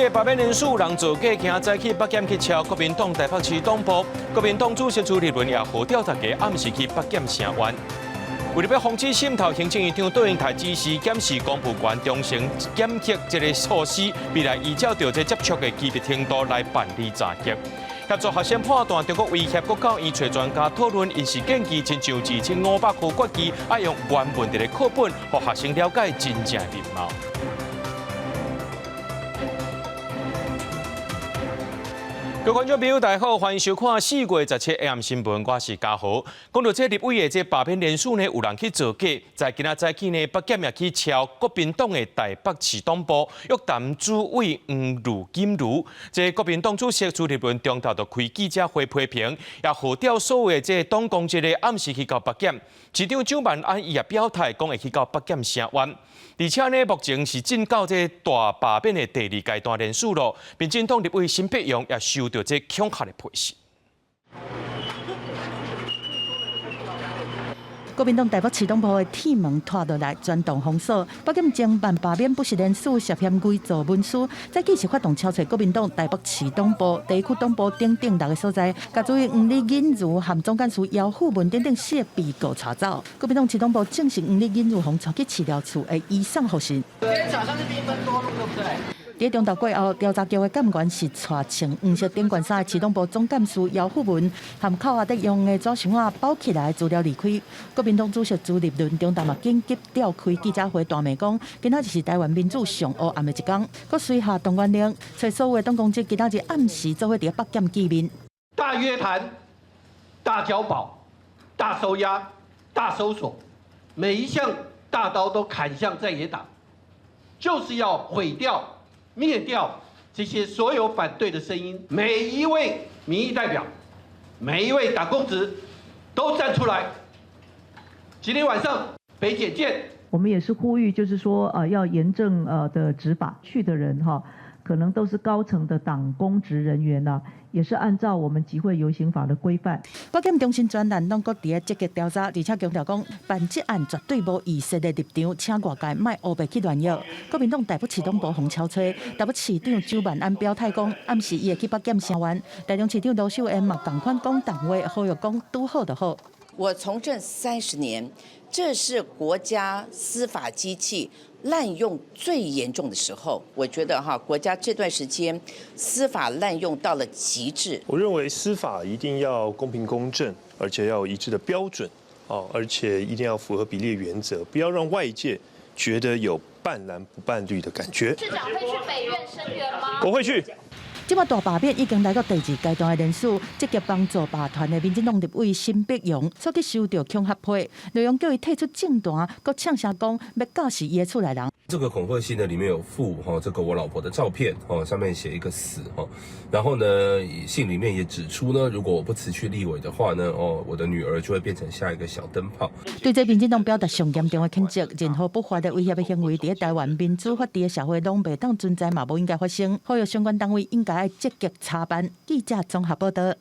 这罢免人数让造假行早去北检去敲国民党台北市党部，国民党主席朱立伦也号召大家暗时去北检声援。为了要防止渗透，行政院长杜英台指示检视公务员忠诚检测这个措施，未来依照着这接触的级别程度来办理查核。协助学生判断中国威胁国教院找专家讨论，因是建议亲像2500区国旗，爱用原本的课本，让学生了解真正面貌。各位观众朋友，大家好，欢迎收看4月17 AM 新闻，我是嘉豪。讲到这立委的这罢免人数呢，有人去造假，在今仔早起呢，北检也去敲国民党的台北市党部，约谈主委黄如金如。这国民党主席朱立伦中昼就开记者会批评，也号召所有的这党公职的暗时去到北检。市长蒋万安伊也表态讲会去到北检声援。而且呢，目前是进到这大罢免的第2阶段人数咯。民进党立委辛碧荣也受到这恐吓的批示。国民党台北市党部的铁门拖落来，全动封锁。北检侦办罢免不实人数涉嫌伪造文书，再继续发动敲找国民党台北市党部、地区党部等6个所在，甲注意黄丽锦如和总干事姚富文等4被告查走。国民党市党部证实黄丽锦如从去饲料处的移送后事。今天早上是1分多路，对不对？在中昼过后，调查局的干员是带穿黄色顶冠衫的市党部总干事姚富文，和扣押得用的纸箱仔包起来资料离开。国民党主席朱立伦中昼嘛紧急召开记者会，大骂讲，今仔日是台湾民主上黑暗的一天，佮随下动员令，找所有的党公职今仔日暗时做伙伫北检见面。大约谈、大交保、大收押、大搜索，每一项大刀都砍向在野党，就是要毁掉。灭掉这些所有反对的声音，每一位民意代表，每一位党公职都站出来。今天晚上北检见。我们也是呼吁，就是说要严正的执法，去的人哈，可能都是高层的党公职人员呐，也是按照我们集会游行法的规范。北检中心专栏拢搁伫积极调查，而且强调讲办这案绝对无意识的立场，请外界莫乌白去乱扰。国民党台北市党部洪超吹，台北市长周万安表态讲，暗时伊会去北检声援。台中市长卢秀燕嘛同款讲党话，好又讲拄好就好。我从政30年，这是国家司法机器滥用最严重的时候。我觉得国家这段时间司法滥用到了极致。我认为司法一定要公平公正，而且要有一致的标准，而且一定要符合比例原则，不要让外界觉得有半蓝不半绿的感觉。市长会去北院声援吗？我会去。即马大罢免已经来到第2阶段的人数，积极帮助罢团的民进党立委辛碧荣所去收到恐吓批，内容叫伊退出政坛，佮呛声讲要告死伊的厝内人。这个恐吓信呢，里面有附这个我老婆的照片上面写一个死然后呢，信里面也指出呢，如果我不辞去立委的话呢，我的女儿就会变成下一个小灯泡。对这民进党表达上严重的谴责，任何不法的威胁的行为，伫台湾民主法治的社会，拢袂当存在，嘛无应该发生。呼吁相关单位应该积极查办。记者综合报道。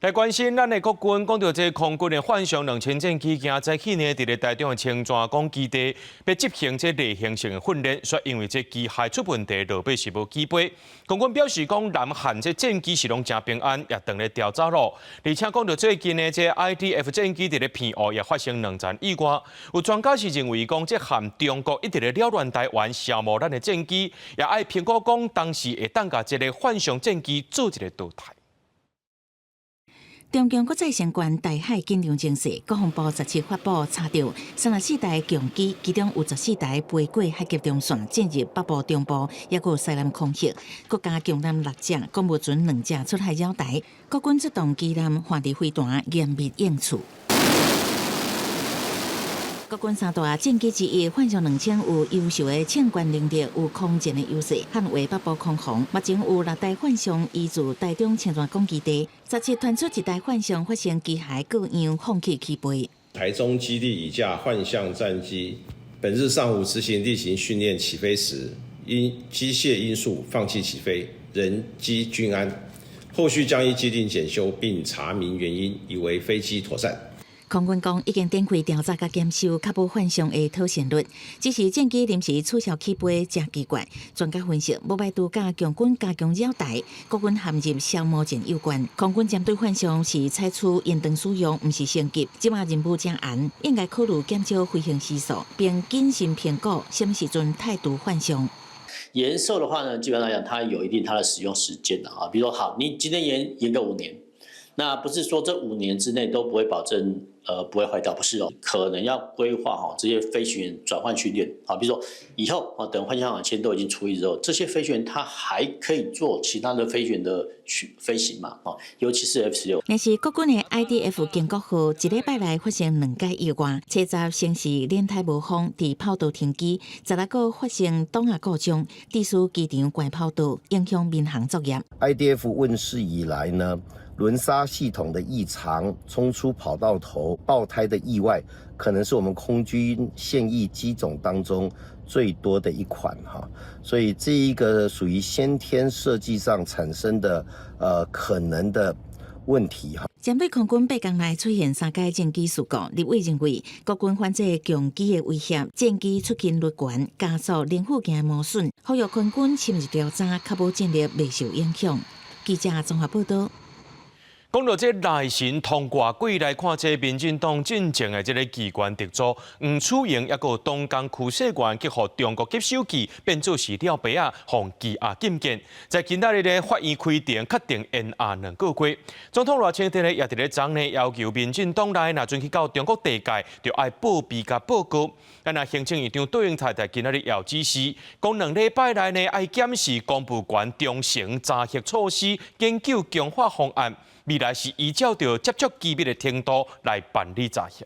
来关心咱的国军，讲到这空军的幻象2000战机，今早起呢，伫咧台中的青泉港基地，要执行这例行性的训练，说因为这机械出问题，落尾是无起飞。空军表示讲，南韩这战机是拢真平安，也等咧调查咯。而且讲到最近的这 IDF 战机伫咧偏误，也发生2战意外。有专家是认为讲，这含中国一直咧扰乱台湾，消磨咱的战机，也爱评估讲，当时会当甲这个幻象战机做一个淘汰。中共国在相关台海紧张情势，国防部17发布查到34台强机，其中有14台飞过海峡中线进入北部、中部，也有西南空域。国家共拦6只，共无准2只出海绕台。国军出动机舰、反地飞弹严密应处。国军3大战机之一幻象2000有优秀的抢关能力，有空前的优势，捍卫北部空防。目前有6台幻象移驻台中青泉港基地，17传出1台幻象发生机械各样放弃起飞。台中基地已架幻象战机，本日上午执行例行训练起飞时，因机械因素放弃起飞，人机均安。后续将依既定检修并查明原因，以为飞机妥善。空军讲已经展开调查甲检修较无反常的讨嫌率，只是战机临时取消起飞真奇怪。专家分析，无歹度甲强军加强扰台，国军陷入消磨战有关。空军针对反常是采取延长使用，毋是升级。即马任务正严，应该考虑减少飞行时速，并谨慎评估什么时阵态度反常。延寿的话呢，基本上来讲，它有一定它的使用时间的啊。比如说，好，你今天延个5年，那不是说这5年之内都不会保证不会坏掉，不是哦，可能要规划这些飞行员转换训练啊，比如说以后等幻象航线都已经处理之后，这些飞行员他还可以做其他的飞行员的飞行嘛尤其是 F-16。但是国军的 IDF 建国号一礼拜内发生2架意外，车闸先是轮胎无风，伫跑道停机，16个发生动压故障，致使机场关跑道，影响民航作业。IDF 问世以来呢，轮刹系统的异常、冲出跑道头、爆胎的意外，可能是我们空军现役机种当中最多的一款哈。所以这一个属于先天设计上产生的可能的问题哈。针对空军8天内出现3架战机事故，立委认为国军反制强机的威胁，战机出勤率悬，加速零附件磨损，呼吁空军深入调查，确保战力未受影响。记者综合报道。讲到这内神通过季来看，这民进党进前的这个机关特助黄楚莹，也个东江区社员去互中国接手机，变做是了白啊，互羁押禁见。在今仔日的法院开庭，确定延押2个月。总统赖清德也伫咧昨日要求民进党内若准去到中国地界，就要报备甲报告。咱那行政院长杜永泰在今仔日要指示，讲2礼拜内呢，要检视公务员中层查核措施，研究强化方案。未来是依照着接触机密的程度来办理查核。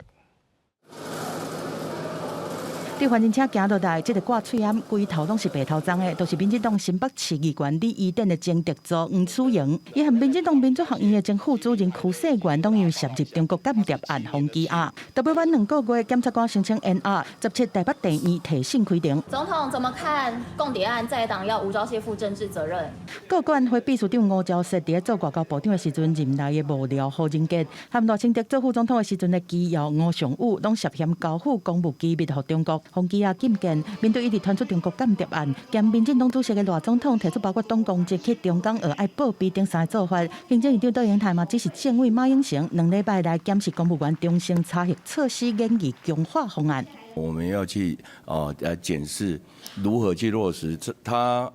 伫反正车行落来，这个挂喙烟，规头拢是白头鬃的，都是民进党新北市议员李宜典的前特助黄楚莹。伊和民进党民主学院的前副主任区社员，拢因为涉入中国间谍案互羁押。特别晚2个月，检察官申请延押，17台北地院提审开庭。总统怎么看共谍案在党要无招卸负政治责任？各管会秘书长吴钊燮伫做外交部长的时阵，任内的幕僚何仁杰，和赖清德做副总统的时阵的基友吴尚武，拢涉嫌交付公务机密予中国。互羁押禁见，面对伊伫传出中国间谍案，兼民进党主席的赖总统提出包括党公职去中港爱报备等3个做法。行政院长杜永泰嘛，只是政委马英成2礼拜来检视公务员中层查核措施研议强化方案。我们要去检视如何去落实他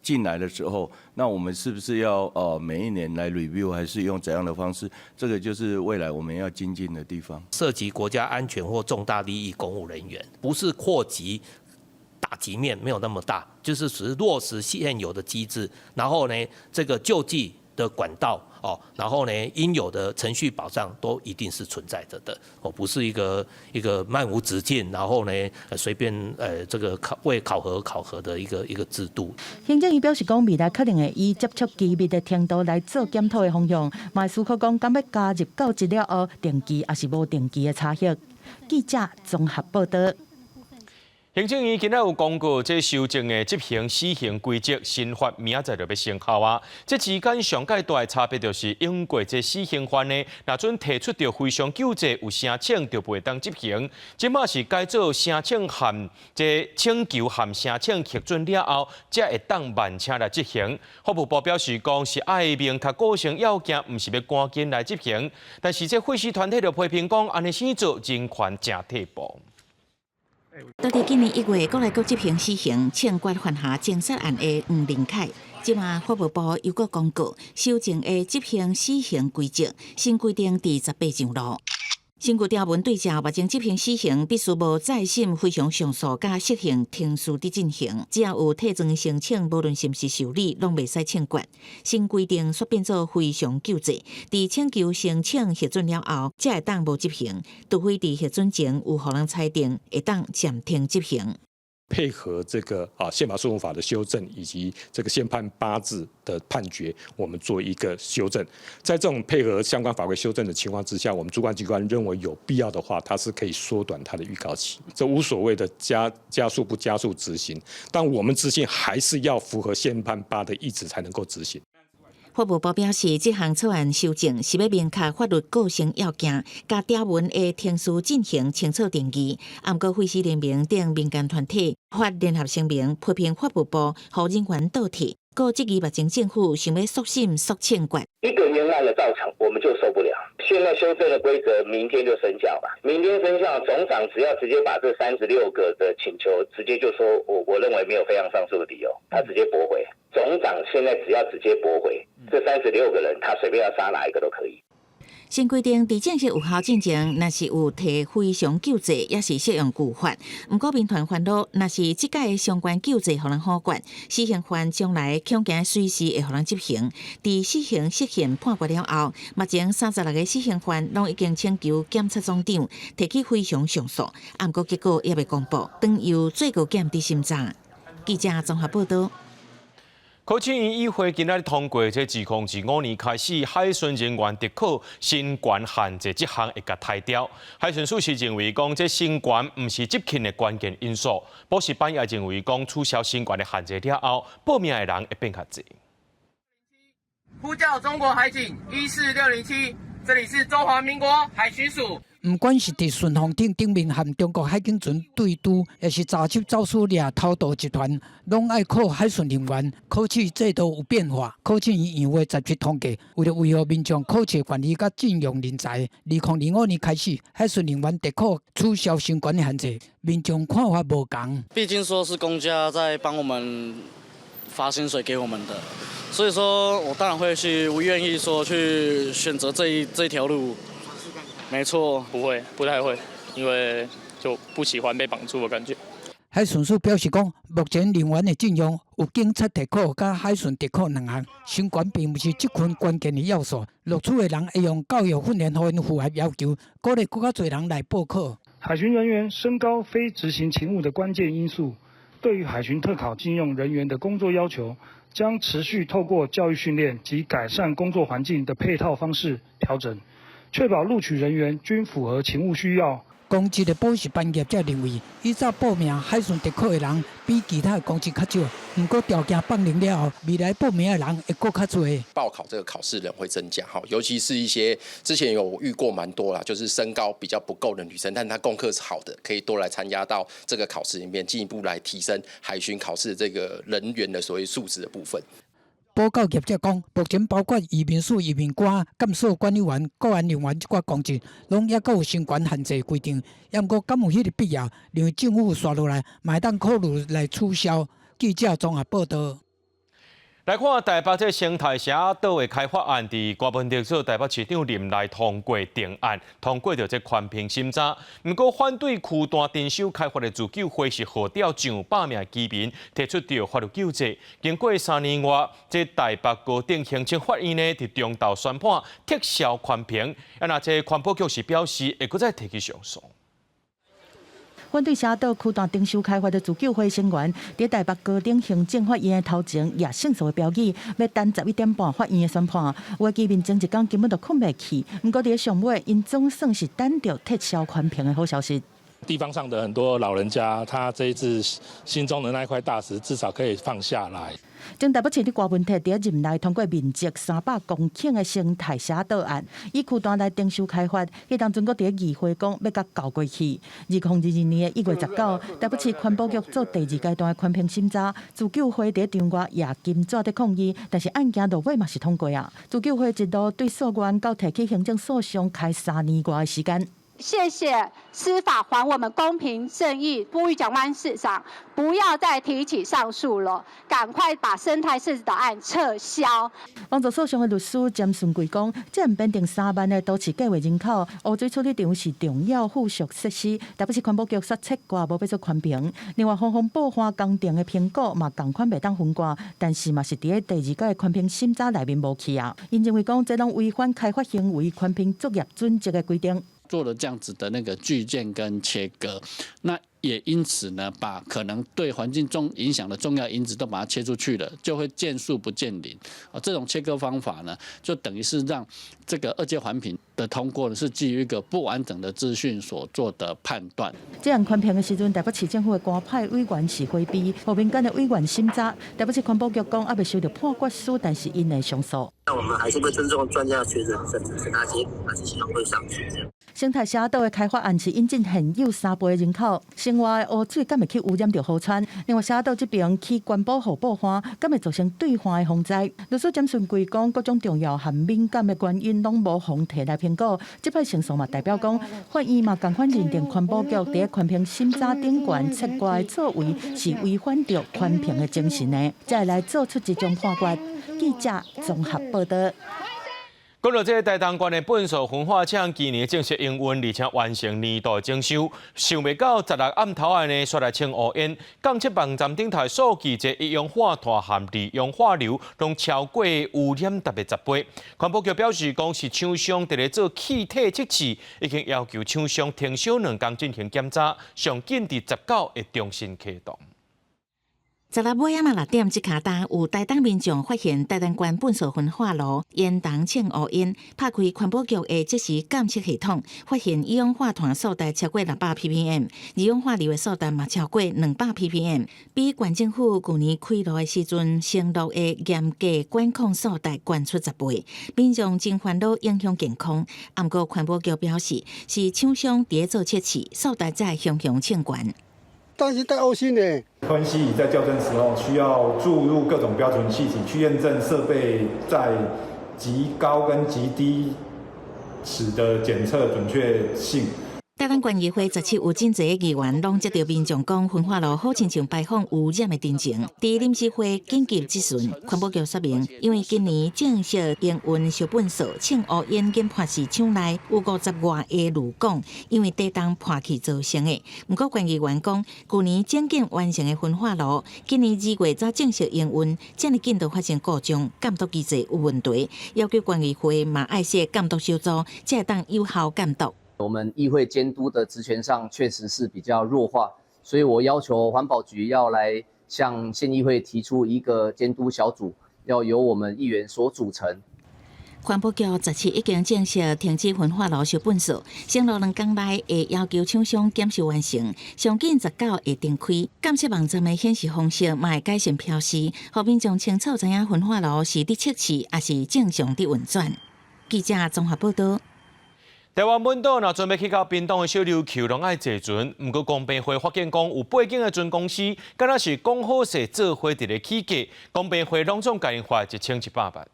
进来的时候，那我们是不是要每一年来 review， 还是用怎样的方式？这个就是未来我们要精进的地方。涉及国家安全或重大利益公务人员，不是扩及打击面没有那么大，就是只是落实现有的机制，然后呢，这个救济的管道然后呢，应有的程序保障都一定是存在着的不是一个漫无止境，然后呢随便这个为考核的一个制度。行政院表示讲，未来可能会以接触机密的程度来做检讨的方向，嘛思考讲，敢要加入到资料后定期还是无定期的查核。记者综合报道。行政院今仔有公告，这修正的执行死刑规则新法明仔载就要生效啊。这之间上界大的差别就是，用过这死刑犯呢，若准提出着非常救济有申请，就袂当执行。即马是改做申请函，这请求函申请核准了后，才会当慢车来执行。法务部表示讲，是爱明确构成要件，毋是要赶紧来执行。但是这会师团体就批评讲，安尼先做人权真退步。到底今年1月，国内国执行死刑枪决犯下枪杀案的黄仁凯，即马法务部又搁公告修正的执行死刑规则，新规定第18上路。新规条文对照目前执行死刑必须无再审、非常上诉加释刑停书的进行，只要有替状申请，无论是毋是受理，拢袂使枪决。新规定煞变做非常救济，伫请求申请核准了后，才会当无执行；除非伫核准前有互人裁定，会当暂停执行。配合这个宪法诉讼法的修正，以及这个宪判8字的判决，我们做一个修正。在这种配合相关法规修正的情况之下，我们主管机关认为有必要的话，它是可以缩短它的预告期。这无所谓的加速不加速执行，但我们执行还是要符合宪判8的意旨才能够执行。法务部表示，这项草案修正是要明确法律构成要件，甲条文的程序进行清楚定义。毋过，废死联盟等民间团体发联合声明，批评法务部互人员倒退，各质疑目前政府想要缩刑缩欠管。一个冤案的造成，我们就受不了。现在修正的规则，明天就生效吧。明天生效，总长只要直接把这36个的请求，直接就说我认为没有非常上诉的理由，他直接驳回。总长现在只要直接驳回，这36个人，他随便要杀哪一个都可以。新规定伫正式有效进前，若是有提非常救济，也是适用旧法。毋过，民团烦恼，若是即届相关救济互人好管，死刑犯将来恐惊随时会互人执行。伫死刑释宪判决了后，目前36个死刑犯拢已经请求检察总长提起非常上诉，毋过结果也未公布，等由最高检伫审查。记者综合报道。考试院议会今仔日通过，这2025年开始，海巡人员特考身悬限制这项会甲汰掉。海巡署是认为讲，这身悬毋是执勤的关键因素。补习班也认为讲，取消身悬的限制了后，报名的人会变较侪。呼叫中国海警14607，这里是中华民国海巡署。不管是伫顺风艇顶面和中国海警船对赌，也是查缉走私掠偷渡集团，拢爱靠海巡人员。考试制度有变化，考试院议会17通过，为了维护民众考试权利甲禁用人才，2005年开始，海巡人员特考取消身悬的限制，民众看法无同。毕竟说是公家在帮我们发薪水给我们的，所以说我当然会去，我愿意说去选择这一条路。没错，不太会，因为就不喜欢被绑住的感觉。海巡署表示讲，目前人员的阵容有警察特考甲海巡特考2项，身悬并不是这群关键的要素。录取的人会用教育训练，互因符合要求，鼓励更加多人来报考。海巡人员身高非执行勤务的关键因素，对于海巡特考禁用人员的工作要求，将持续透过教育训练及改善工作环境的配套方式调整。确保录取人员均符合勤务需要。公职的补习班业者认为，依早报名海巡特考的人比其他的公职较少，不过条件放零了后，未来报名的人会更较多。报考这个考试人会增加，尤其是一些之前有遇过蛮多啦，就是身高比较不够的女生，但她功课是好的，可以多来参加到这个考试里面，进一步来提升海巡考试这个人员的所谓素质的部分。报告业者讲，目前包括移民署移民官、监所管理员、国安人员这寡公职，拢也有身悬限制规定。也毋过，敢有迄个必要？因为政府刷落来，嘛当考虑来取消。记者综合报道。来看台北这生态社岛的开发案，伫高文特所台北市长林来通过定案，通过着这宽屏审查。不过反对区段征收开发的自救会是号召上百名居民提出着法律救济。经过3年外，这台北高等行政法院呢，伫中昼宣判撤销宽屏。那这环保局是表示会搁再提起上诉。反对社岛区段征收开发的自救会成员，伫台北高等行政法院的头前也胜诉的标语，要等11点半法院的宣判。有的居民前一天根本就困袂去，不过伫上尾，因总算是等到撤销宽屏的好消息。地方上的很多老人家，他这一次心中的那块大石，至少可以放下来。将台北市的高文特伫任内通过面积300公顷的生态社岛案，以区段来征收开发。迄当阵，阁伫议会讲要甲交过去。2022年1月19，台北市环保局做第2阶段的宽屏审查，自救会伫场外也金纸伫抗议，但是案件落尾嘛是通过啊。自救会一度对诉愿到提起行政诉讼开3年外的时间。谢谢司法还我们公平正义，呼吁蒋万市长不要再提起上诉了，赶快把生态市的案撤销。帮助诉讼的律师詹顺贵讲，这样编定3万的都市计划人口，污水处理场是重要附属设施，台北市环保局煞切割无要做宽屏。另外，红红报花工程的评估嘛同款袂当分割，但是嘛是伫咧第2届的宽屏审查内面无去啊。因认为讲，这拢违反开发行为宽屏作业准则的规定。做了这样子的那个巨建跟切割，那也因此呢，把可能对环境影响的重要因子都把它切出去了，就会见树不见林。这种切割方法呢，就等于是让这个2阶环评的通过呢，是基于一个不完整的资讯所做的判断。这样宽评的时阵，台北市政府的官派委员是回避，和民间的委员审查。台北市环保局讲，还未收到判决书，但是因会上诉。那我们还是会尊重专家学者审查结果，还是希望会上诉这样。生态峡道的开发案是引进现有3倍的人口，生活的污水敢会去污染到河川？另外，峡道这边去关保护报花，敢会造成对花的洪灾？律师詹顺贵讲，各种重要和敏感的原因拢无互提来评估。这摆上诉嘛，代表讲法院嘛共款认定环保局伫宽评审查顶悬切割的作为是违反着宽评的精神的，才会来做出这种判决。记者综合报道。讲到这个台东县的本所文化奖，今年正式营运，而且完成年度征收。想袂到16暗头仔呢，煞来请乌烟，港七网站顶头数据，这一氧化碳含二氧化硫拢超过污染特别10倍。环保局表示，讲是厂商伫咧做气体测试，已经要求厂商停烧2天进行检查，上紧伫19日重新启动。16尾仔嘛6点，即卡搭有台东民众发现台东县本所焚化炉烟筒呛乌烟，拍开环保局的即时监测系统，发现一氧化碳数值超过600 ppm， 二氧化硫的数值嘛超过200 ppm， 比县政府去年开炉的时阵承诺的严格管控数值悬出10倍，民众真烦恼影响健康。不过环保局表示，是厂商伫做测试，数值才向向称悬。但是太恶心呢。分析仪在校正时候需要注入各种标准气体，去验证设备在极高跟极低尺的检测准确性。台东县议会17有真侪议员拢接到民众讲焚化炉好亲像排放污染的တင်情。伫临时会紧急质询，环保局说明，因为今年正式营运小本所庆乌烟研发市场内有50外个炉管，因为地动破气造成的。不过县议员讲，去年正经完成的焚化炉，今年2月才正式营运，这么紧就发生故障，监督机制有问题，要求县议会嘛爱惜监督小组，才会当有效监督。我们议会监督的职权上确实是比较弱化，所以我要求环保局要来向县议会提出一个监督小组，要由我们议员所组成。环保局17已经正式停止焚化炉小本所，承诺2天内会要求厂商检修完成，上紧19会重开。监测网站的显示方式嘛会改善标示，让民众清楚知影焚化炉是伫测试，还是正常伫运转。记者综合报道。台湾本岛若准备去到屏东的小琉球，拢爱坐船。不过公平会发现讲，有8间的船公司，敢若是讲好势做伙伫咧起价。公平会拢总甲因罚1100万。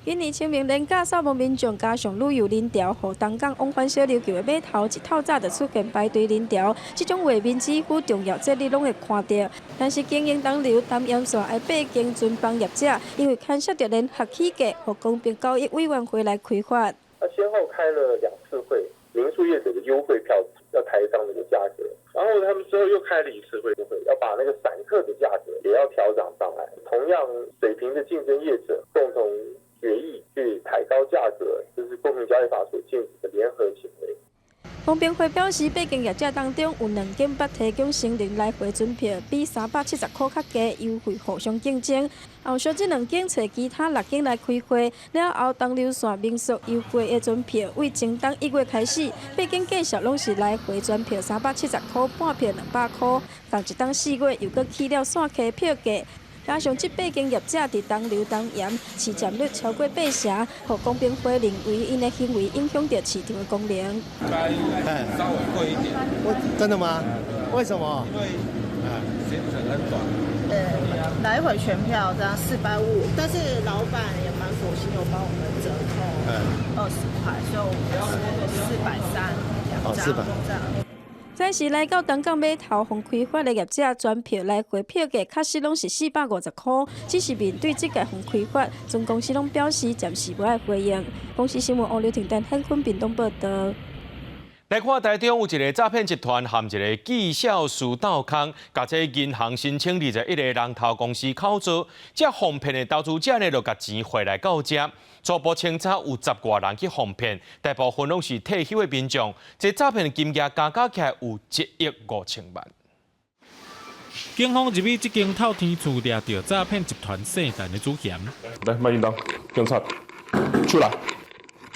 今年清明连假，扫墓民众加上旅游人潮，和东港往返小琉球的码头，一透早就出现排队人潮。这种画面几乎重要节日拢会看到。但是经营东流淡盐线的8间船帮业者，因为牵涉到联合起价，和公平交易委员会来开发。先后开了2次会，民宿业者的优惠票要抬上那个价格，然后他们之后又开了1次会，要把那个散客的价格也要调涨上来。同样水平的竞争业者共同决议去抬高价格，这是公平交易法所禁止的联合行为。公平会表示，8间业者当中有2间捌提供成人来回船票，比370块较低，优惠互相竞争。后续这2间找其他6间来开会，了后东流线民宿优惠的船票，为前当1月开始，8间继续拢是来回船票370块，半票200块。同一当4月又搁起了线客票价。加上这8间业者伫东流、东盐市占率超过80%，和公平会认为因的行为影响到市场的功能。稍微贵一点。真的吗？为什么？因为行程很短。来回全票这样450，但是老板也蛮佛心，有帮我们折扣20块，所以我们是430这样。暂时来到东港码头，逢开发的业者转票来回票价确实拢是450块，只是面对这个逢开发，总公司拢表示暂时不爱回应。公司新闻王刘婷丹、汉坤屏东报道。来看台中有一个诈骗集团和一个技校士斗空，甲这银行申请21个人头公司口座，这哄骗的投资者呢，就甲钱汇来到这。初步清查有10多人去哄骗，大部分拢是退休的民众。这诈骗的金额加起来有1亿5000万。警方入去这间透天厝，抓到诈骗集团姓陈的主嫌。来，卖引导，警察出来。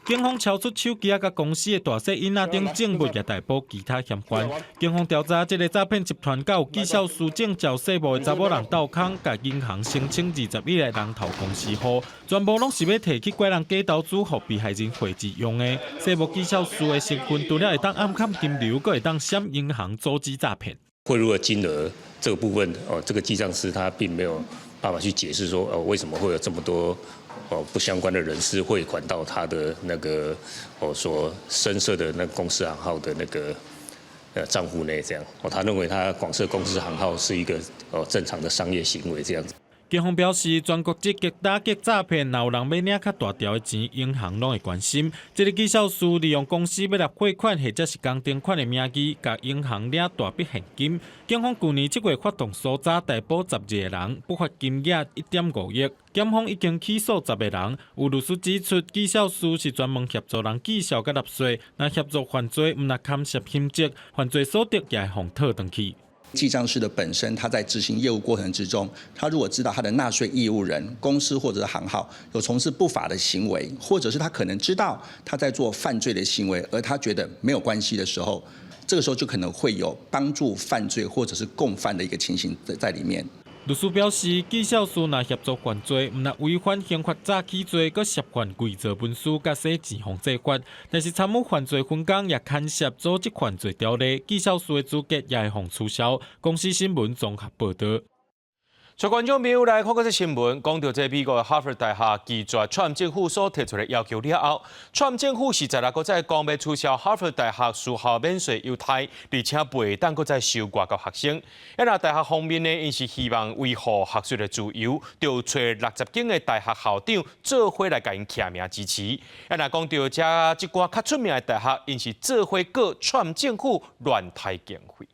警方抄出手机甲公司的大细影仔等证物，也逮捕其他嫌犯。警方调查，这个诈骗集团甲有技校书证照细部的查某人斗空，甲银行申请21个人头公司户，全部拢是要摕去拐人假投资，互被害人汇集用的。细部技校书的身份，除了会当暗砍金流，佫会当闪银行组织诈骗。汇入的金额这个部分，这个记账师他并没有办法去解释说，为什么会有这么多。不相关的人士汇款到他的那个所深设的那个公司行号的那个账户内，这样他认为他广设公司行号是一个正常的商业行为这样子。警方表示，全国积极打击诈骗，若有人要领较大条的钱，银行拢会关心。这个技校师利用公司要来汇款或者是工程款的名义，甲银行领大笔现金。警方去年7月发动搜查，逮捕12个人，不法金额1.5亿。检方已经起诉10个人。有律师指出，技校师是专门协助人绩效甲纳税，若协助犯罪，毋若砍涉刑责，犯罪所得也会互讨回去。记账师的本身，他在执行业务过程之中，他如果知道他的纳税义务人公司或者是行号有从事不法的行为，或者是他可能知道他在做犯罪的行为，而他觉得没有关系的时候，这个时候就可能会有帮助犯罪或者是共犯的一个情形在里面。律师表示，技校师若协助犯罪，毋若违反刑法诈欺罪，佮涉犯伪造文书甲洗钱防制法，但是参与犯罪分工也牵涉组织犯罪条例，技校师的资格也会互取消。公司新闻综合报道。所观众朋友来看这新闻，讲到这美国的哈佛大学拒绝川普政府所提出的要求了后，川普政府16个在讲要取消哈佛大学术校免税优待，而且袂当搁再收外国学生。那大学方面呢，因是希望维护学术的自由，就找60间的大学校长做伙来甲因签名支持。那讲到这寡较出名的大学，因是做伙告川普政府乱刣经费。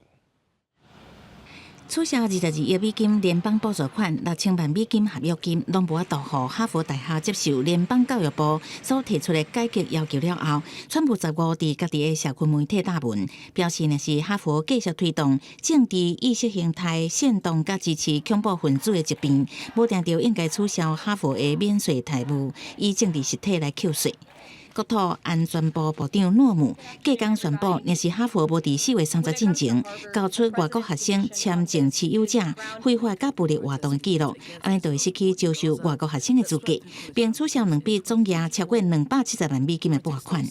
取消22亿美金联邦补助款，6000万美金合约金，拢无法度互哈佛大学接受联邦教育部所提出的改革要求了后，川普15伫家己的社群媒体答文，表示若是哈佛继续推动政治意识形态煽动甲支持恐怖分子的疾病，无定就应该取消哈佛的免税债务，以政治实体来扣税。国土安全部部长诺姆隔天宣布，若是哈佛无伫4月30进前交出外国学生签证持有者非法甲暴力活动的记录，安尼就会失去招收外国学生的资格，并取消2笔总额超过270万美金的拨款。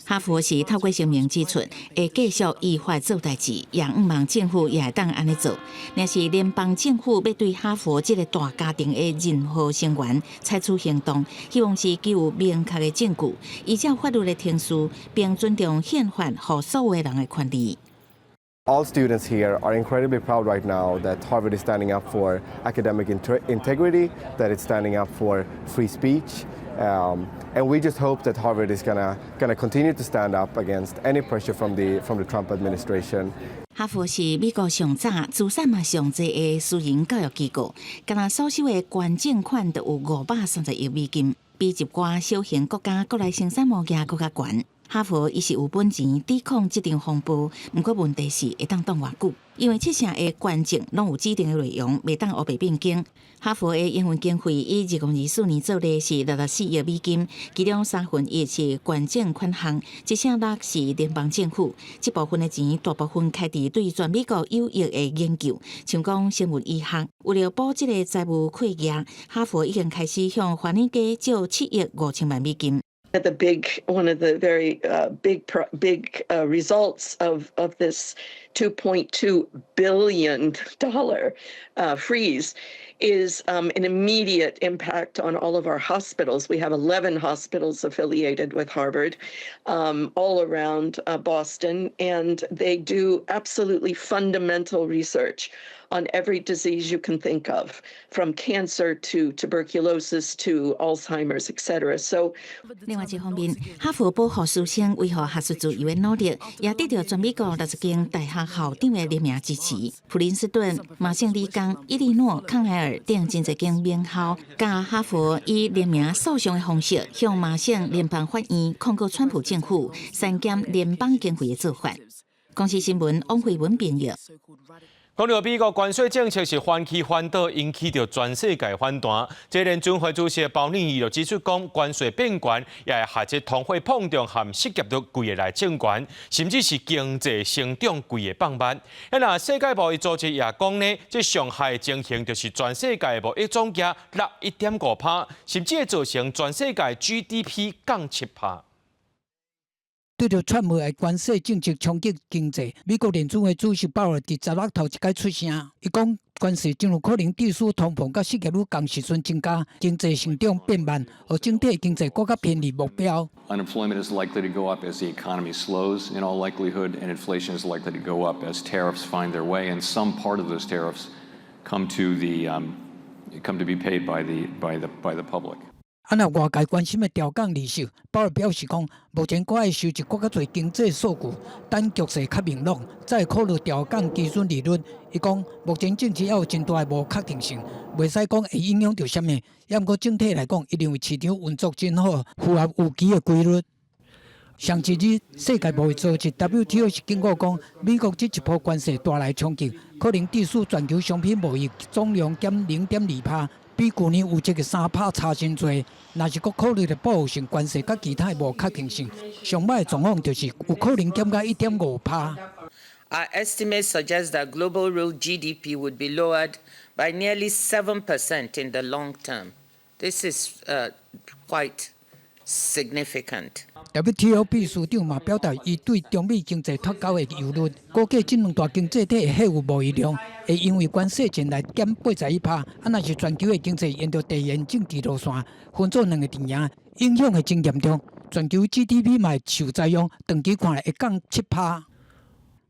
哈佛是透过声明指出，会继续依法做代志，也毋望政府也会当安尼做。若是联邦政府要对哈佛这个大家庭的任何成员采取行动，希望是具有明确的证据。依照法律的程序，并尊重宪法和所有人的权利。All students here are incredibly proud right now that Harvard is standing up for academic integrity, that it's standing up for free speech, and we just hope that Harvard is gonna continue to stand up against any pressure from the Trump administration. 哈佛是美国上早、资产嘛上济的私营教育机构，敢若所收的捐赠款就有530亿美金。比一寡小型国家国内生产物价更较悬。哈佛伊是有本钱抵抗这场风暴，不过问题是会当当偌久，因为这项的捐赠拢有指定的内容，袂当黑白变更。哈佛的营运经费以2024年做例是64亿美金，其中1/3是捐赠款项，1/6是联邦政府。这部分的钱大部分开伫对全美国有益的研究，像讲生物医学。为了补这个债务亏额，哈佛已经开始向华尔街借7亿5千万美金。One of the very big results of this $2.2 billion freeze is an immediate impact on all of our hospitals. We have 11 hospitals affiliated with Harvard all around Boston, and they do absolutely fundamental research on every disease you can think of, from cancer to tuberculosis to Alzheimer's, etc. So 另外一方面，哈佛保护师生维护学术自由的努力，也得到全美国60间大学校长的联名支持。普林斯顿、麻省理工、伊利诺、康奈尔等真侪间名校，甲哈佛以联名诉讼的方式，向麻省联邦法院控告川普政府删减联邦经费的做法。公司新闻王慧文编译。讲到美国关税政策是反起反倒，引起着全世界反弹。这联准会主席鲍尼就指出讲，关税变悬也会害这通货膨胀和失业率规个来增悬，甚至是经济成长规个放慢。那世界贸易组织也讲呢，这上海情形就是全世界贸易总额落1.5%，甚至会造成全世界 GDP 降7%。对着川普的关税政策冲击经济，美国联准会主席鲍尔伫10月头一解出声，伊讲关税真有可能致使通膨甲失业率同时阵增加，经济成长变慢，和整体经济更加偏离目标。Unemployment is likely to go up as the economy slows in all likelihood, and inflation is likely to go up as tariffs find their way, and some part of those tariffs come to be paid by the public. 若外界关心的调降利息，鲍尔表示讲，目前国爱收集更加侪经济数据，等局势较明朗，再会考虑调降基准利率。伊讲，目前政治还有真大的无确定性，袂使讲会影响到啥物。也毋过整体来讲，一定为市场运作真好，符合有机的规律。上一日，世界贸易组织 WTO 是警告讲，美国这一波关税带来冲击，可能致使全球商品贸易总量减0.2%。比去年有这个3%差真多，若是佫考虑了报复性关税甲其他无确定性，上歹的状况就是有可能减到1.5%。Our estimates suggest that global real GDP would be lowered by nearly 7% in the long term. This is quite significant. WTO 秘书长嘛表达伊对中美经济脱钩的忧虑，估计这两大经济体的货物贸易量会因为关税前来减81%，若是全球的经济沿着地缘政治路线分做两个阵营，影响会真严重。全球 GDP 嘛会受灾殃，长期看来会降7%。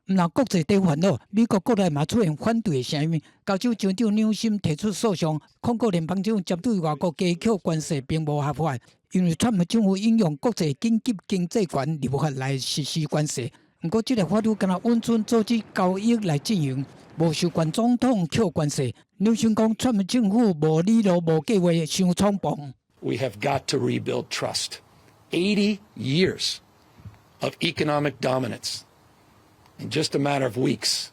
若国际地烦恼，美国国内嘛出现反对的声音。加州州长纽森提出诉讼，控告联邦政府针对外国加扣关税并无合法，因为川普政府引用国际紧急经济权立法来实施关税。不过，这个法律敢若温存组织交易来进行，无授权总统扣关税。纽森讲，川普政府无理路、无计划，伤匆忙。We have got to rebuild trust. 80 years of economic dominance. In just a matter of weeks,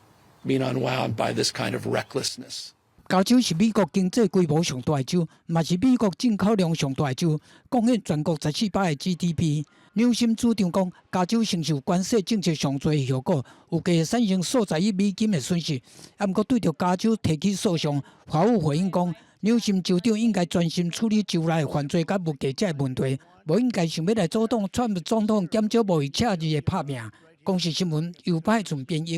being unwound by this kind of recklessness. 加州是美国经济规模上大的州，嘛是美国进口量上大的州，贡献全国14%的 GDP。纽森主张讲，加州承受关税政策上侪效果，有计产生数十亿美金的损失。不过对着加州提起诉讼，法务回应讲，纽森州长应该专心处理州内犯罪甲物价这问题，无应该想要来阻挡川普总统减少贸易赤字的拍拼。公视新闻由派准编译。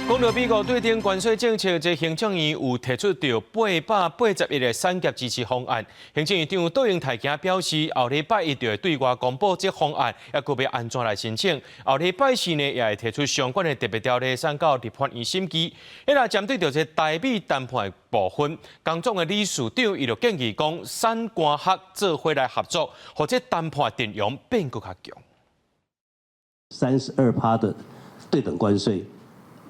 讲到美国对顶关税政策，这行政院有提出到881个产业支持方案。行政院长杜英泰今表示，后礼拜一就会对外公布这方案，也个要安怎来申请。后礼拜四呢，也会提出相关的特别条例，送到立法院审议。那针对着这台美谈判的部分，工总的理事长伊就建议讲，产官学做伙来合作，或者谈判阵容变更较强。32%的对等关税。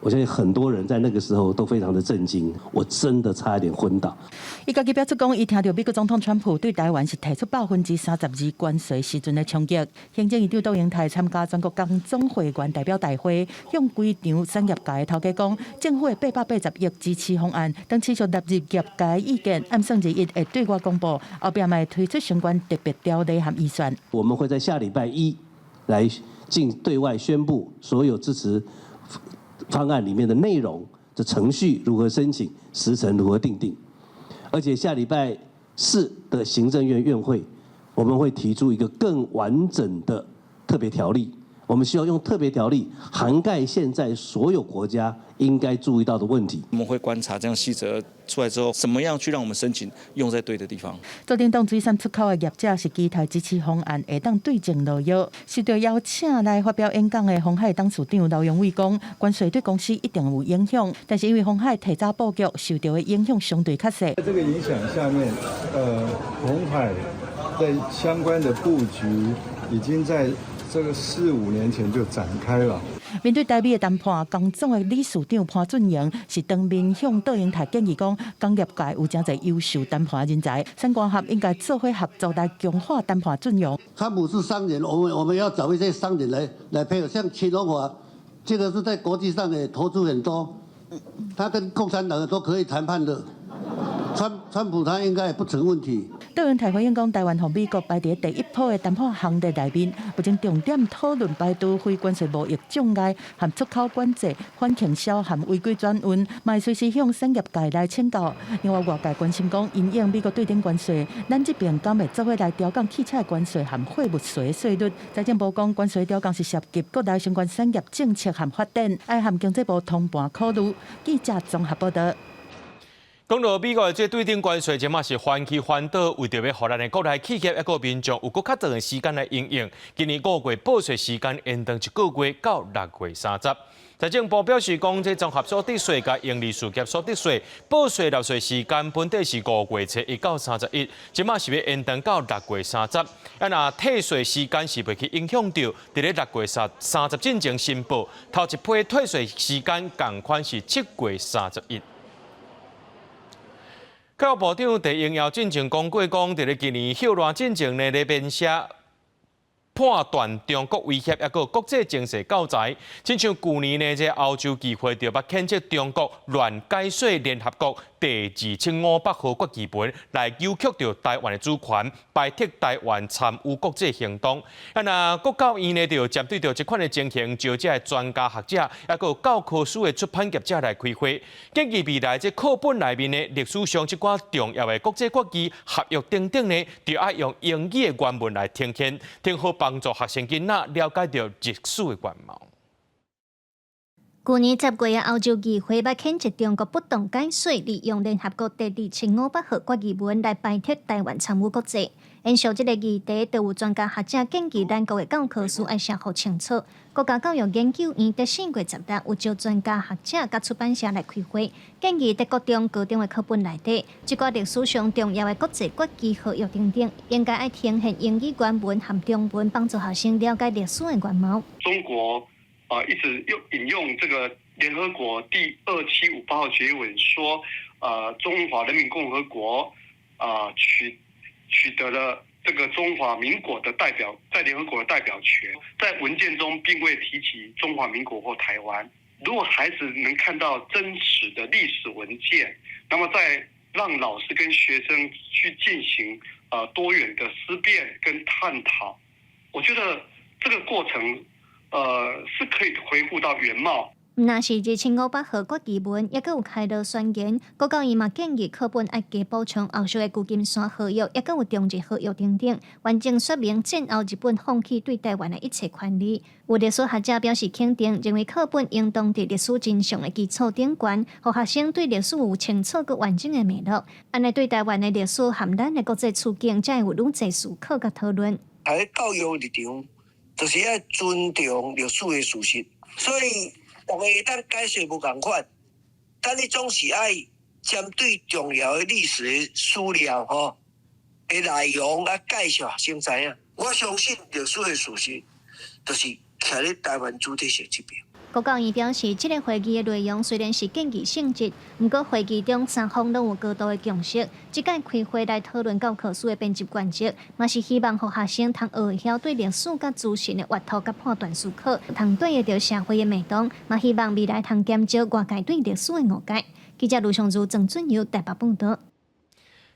我相信很多人在那个时候都非常的震惊，我真的差一点昏倒。伊家己表示讲，伊听到美国总统川普对台湾是提出32%关税时阵的冲击。行政院长杜英泰参加全国工总会员代表大会，向规场产业界的头家讲，政府的880亿支持方案，当持续纳入业界意见，暗算日会对外公布，后边会推出相关特别条例和预算。我们会在下礼拜一来对外宣布所有支持方案里面的内容的程序如何申请，时程如何订定，而且下礼拜4的行政院院会，我们会提出一个更完整的特别条例，我们希望用特别条例涵盖现在所有国家应该注意到的问题。我们会观察这样细则出来之后，怎么样去让我们申请用在对的地方。做电动水产出口的业者是期待支持方案会当对症落药。受到邀请来发表演讲的鸿海董事长刘永伟讲，关税对公司一定有影响，但是因为鸿海提早布局，受到的影响相对较小。在这个影响下面，鸿海在相关的布局已经在这个4、5年前就展开了。面对台美的谈判，工总的理事长潘俊营是当面向倒英台建议讲，工业界有真侪优秀谈判人才，三官合应该做伙合作来强化谈判阵容。川普是商人，我们要找一些商人来配合，像乾隆华，这个是在国际上也投资很多，他跟共产党都可以谈判的。川普他应该也不成问题。倒英台回应讲，台湾和美国排在第一波的谈判行列内面，目前重点讨论排除非关税贸易障碍、和出口管制、反倾销和违规转运，嘛随时向产业界来请教。另外，外界关心讲，因应美国对顶关税，咱这边敢会做伙来调降汽车的关税和货物税的税率？财政部讲，关税调降是涉及国内相关产业政策和发展，爱和经济部同步考虑。记者综合报道。讲到美国的这对顶关税，即嘛是翻起翻倒，为着要让咱的国内企业一个民众有更较长的时间来应用。今年5月报税时间延长1个月到6月30。财政部表示讲，这综合所得税甲营利事业所得税报税纳税时间本底是5月初1到31，即嘛是要延长到6月30。那退税时间是袂去影响到，伫咧6月30进前申报，头一批退税时间共款是7月31。教育部长陈英耀进前讲过，伫咧今年休乱进前呢，咧面写判断中国威胁，抑个国际情势教材，亲像去年呢，这欧洲议会就捌谴责中国乱解说联合国第2500号决议文，来扭曲着台湾的主权，排斥台湾参与国际行动。那国教院呢，就针对着这款的情形，召集专家学者，抑个教科书的出版业者来开会，建议未来这课本内面的历史上这寡重要的国际国旗、合约等等呢，就要用英语的原文来呈现，挺好帮助学生囡仔了解到历史的原貌。去年10月，欧洲议会捌谴责中国不当解说，利用联合国第2500号决议文来排斥台湾参与国际。延续这个议题，就有专家学者建议咱国的教科书要写好清楚。国家教育研究院在4月10日有招专家学者甲出版社来开会，建议在各中高中的课本内底，即个历史上重要的国际国旗、合约等等，应该要呈现英语原文和中文，帮助学生了解历史的原貌。中国一直引用这个联合国第2758号决议文说，中华人民共和国取得了这个中华民国的代表在联合国的代表权，在文件中并未提起中华民国或台湾。如果孩子能看到真实的历史文件，那么再让老师跟学生去进行多元的思辨跟探讨，我觉得这个过程是可以回复到原貌。那是2500号决议文，也有开路宣言。国教院嘛建议课本要加补充后续的旧金山合约，也有中日合约等等，完整说明战后日本放弃对台湾的一切权利。有历史学者表示肯定，认为课本应当伫历史真相的基础顶悬，让学生对历史有清楚佮完整的脉络，安尼对台湾的历史和咱的国际处境，才会有愈侪思考佮讨论。喺教育立场，就是要尊重历史的事实，所以。大家咱解释无共款，但你总是爱针对重要的历史的史料的内容来介绍学生知影。我相信历史的事实，就是徛咧台湾主体性这边。国教院表示，这个会议的内容虽然是建议性质，不过会议中三方都有高度的共识。这届开会来讨论教科书的编辑原则，嘛是希望让学生通学会晓对历史甲资讯的阅读甲判断思考，通对得到社会的脉动，嘛希望未来通减少外界对历史的误解。记者卢尚如、郑俊佑台北报道。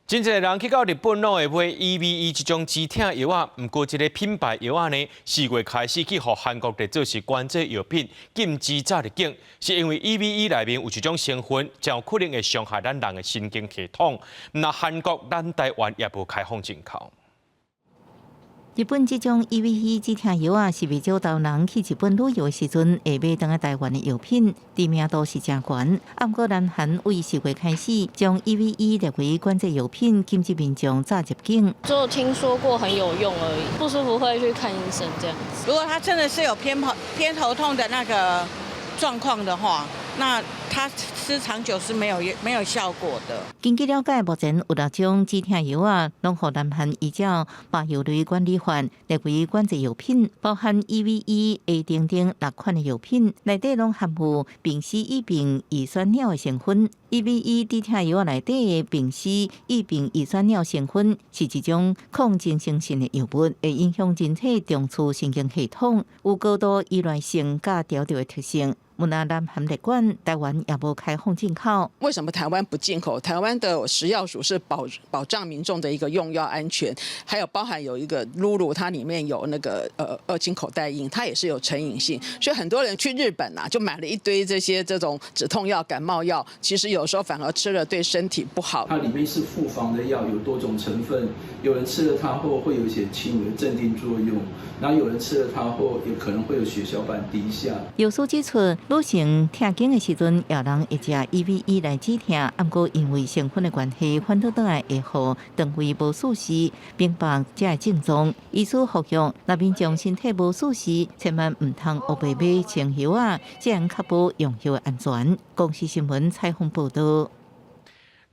真侪人去到日本拢会买 EVE 这种止痛药啊，不过这个品牌药啊呢，4月开始去互韩国的做是关节药品禁止早入境，是因为 EVE 内面有一种成分，将有可能会伤害咱人的神经系统。那韩国、咱台湾也无开放进口。日本这种 EVE 止痛药啊，是未少到人去日本旅游的时阵会买当台湾的药品，知名度是真悬。不过南韩为4月开始将 EVE 列为管制药品，禁止民众早入境。只有听说过很有用而已，不舒服会去看医生这样子。如果他真的是有偏头痛的那个状况的话，那他吃长久是没有效果的。根据了解，目前有6种止痛药啊，拢互南韩依照《药类管理法》列为管制药品，包含 EVE、A 等6款的药品，内底拢含有丙烯乙丙乙酸鸟的成分。EVE 止痛药内底的丙烯乙丙乙酸鸟成分是一种抗精神性的药物，会影响人体中枢神经系统，有高度依赖性甲调调的特性。无奈南韩列管，台湾也无开放进口。为什么台湾不进口？台湾的食药署是保障民众的一个用药安全，还有包含有一个露露，它里面有那个2氢口袋印，它也是有成瘾性，所以很多人去日本啊，就买了一堆这种止痛药、感冒药，其实有时候反而吃了对身体不好。它里面是复方的药，有多种成分，有人吃了它后会有一些轻微的镇定作用，然后有人吃了它后也可能会有血小板低下。药师指出，女性痛经的时阵，有人会食 EVE 来止痛，不过因为成分的关系，反倒倒来会互肠胃无舒适，明白这个症状。医师呼吁，若民众身体无舒适，千万唔通黑白买清药啊，这样确保用药安全。公视新闻采访报道。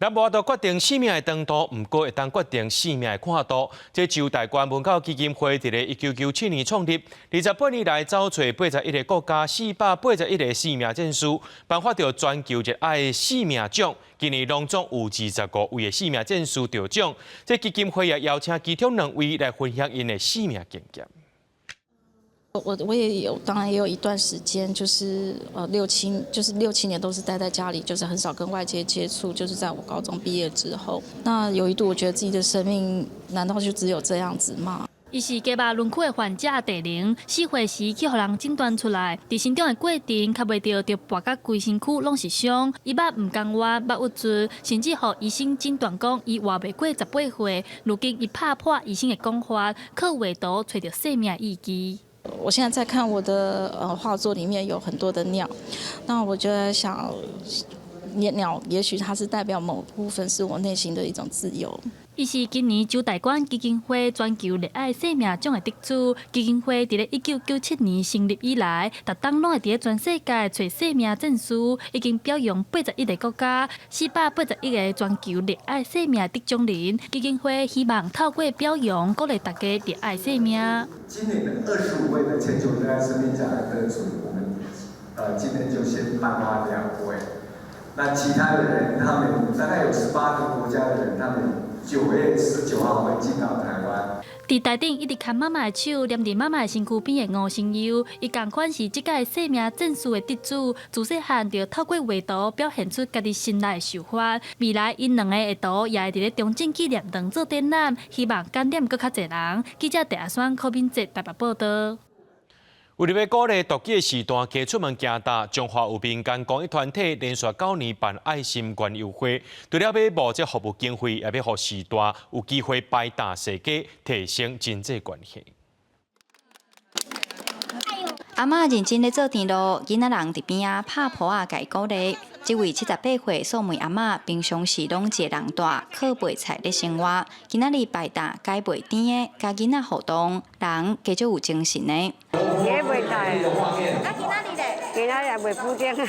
咱无法度决定生命的长度，毋过会当决定生命的宽度。这就台湾文教基金会伫咧1997年创立，28年来找找81个国家481个生命证书，颁发着全球热爱的生命奖。今年拢总有25位的生命证书得奖。这基金会也邀请其中2位来分享因的生命经验。我也有，当然也有一段时间，就是6、7年都是待在家里，就是很少跟外界接触。就是在我高中毕业之后，那有一度我觉得自己的生命难道就只有这样子吗？伊是结巴轮廓的患者第0，4岁时去互人诊断出来，伫生长的过程，较袂着跋甲规身躯拢是伤，伊目唔甘活，目郁住，甚至互医生诊断讲伊活袂过18岁。如今伊拍破医生的讲法，靠画图找到生命意义。我现在在看我的画作，里面有很多的鸟，那我就在想，鸟也许它是代表某部分是我内心的一种自由。伊是今年九台湾基金会全球热爱生命奖的得主。基金会伫咧1997年成立以来，逐冬拢会伫咧全世界找生命证书，已经表扬81个国家、481个全球热爱生命得奖人。基金会希望透过表扬，鼓励大家热爱生命。今年的25位的全球热爱生命奖的得主，我们今天就先颁发2位。那其他的人，他们大概有18个国家的人，他们9月19号会进到台湾。伫台顶一直牵妈妈的手，黏伫妈妈的身躯边的吴成友，伊同款是即届生命证书的得主。自细汉就透过画图表现出家己心内的想法。未来因2个画图也会伫咧中正纪念堂做展览，希望感染更较侪人。记者陈阿选柯敏哲台北报道。为了要鼓励独居的时段加出门行踏，中华有民间公益团体连续9年办爱心捐游会，除了要募这服务经费，也要让时段有机会摆大世界，提升经济关系。阿嬷认真咧做田路，囡仔人伫边仔拍婆仔家鼓励。这位78岁素梅阿嬷，平常时拢一个人带，靠卖菜咧生活。今仔日摆搭改卖甜的，甲囡仔互动，人加足有精神的。也卖菜，啊今仔日咧？今仔日卖布丁，出